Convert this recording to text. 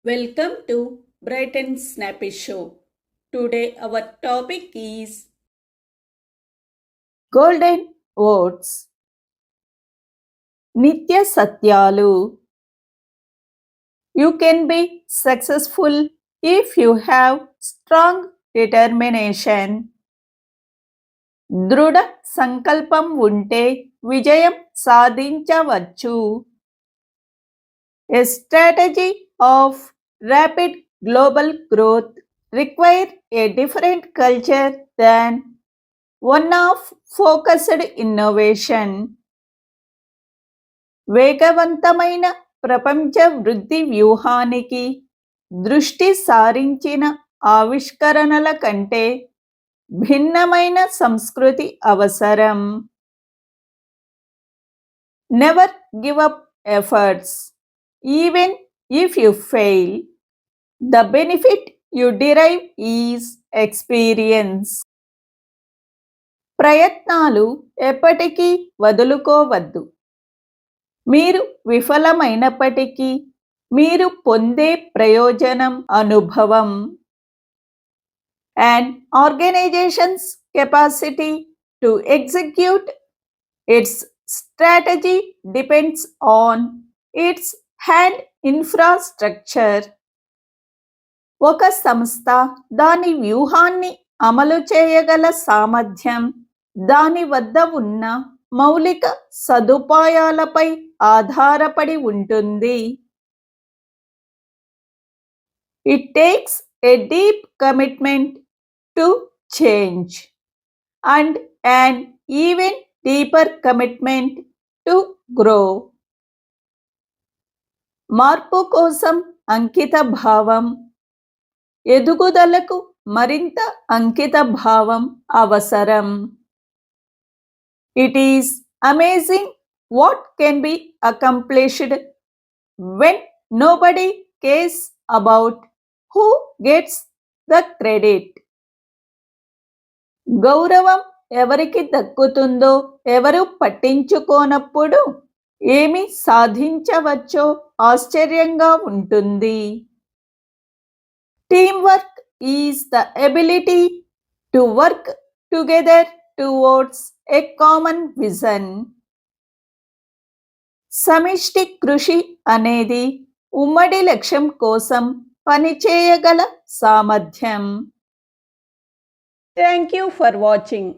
Welcome to Bright and Snappy Show. Today our topic is Golden Oats. Nitya Satyalu. You can be successful if you have strong determination. దృఢ సంకల్పం ఉంటే విజయం సాధించవచ్చు. A strategy of rapid global growth requires a different culture than one of focused innovation. వేగవంతమైన ప్రపంచ వృద్ధి వ్యూహానికి దృష్టి సారించిన ఆవిష్కరణల కంటే భిన్నమైన సంస్కృతి అవసరం. Never give up efforts even if you fail. The benefit you derive is experience. ప్రయత్నాలు ఎప్పటికీ వదులుకోవద్దు. మీరు విఫలమైనప్పటికీ మీరు పొందే ప్రయోజనం అనుభవం. An organization's capacity to execute its strategy depends on its hand infrastructure. ఒక సంస్థ దాని వ్యూహాన్ని అమలు చేయగల సామర్థ్యం దాని వద్ద ఉన్న మౌలిక సదుపాయాలపై ఆధారపడి ఉంటుంది. It takes a deep commitment to change and an even deeper commitment to grow. మార్పు కోసం అంకిత భావం, ఎదుగుదలకు మరింత అంకిత భావం అవసరం. It is amazing what can be accomplished when nobody cares about who gets the credit. గౌరవం ఎవరికి దక్కుతుందో ఎవరు పట్టించుకోనప్పుడు ఏమి సాధించవచ్చో ఆశ్చర్యంగా ఉంటుంది. Teamwork is the ability to work together towards a common vision. సమిష్టి కృషి అనేది ఉమ్మడి లక్ష్యం కోసం పనిచేయగల సామర్థ్యం. Thank you for watching.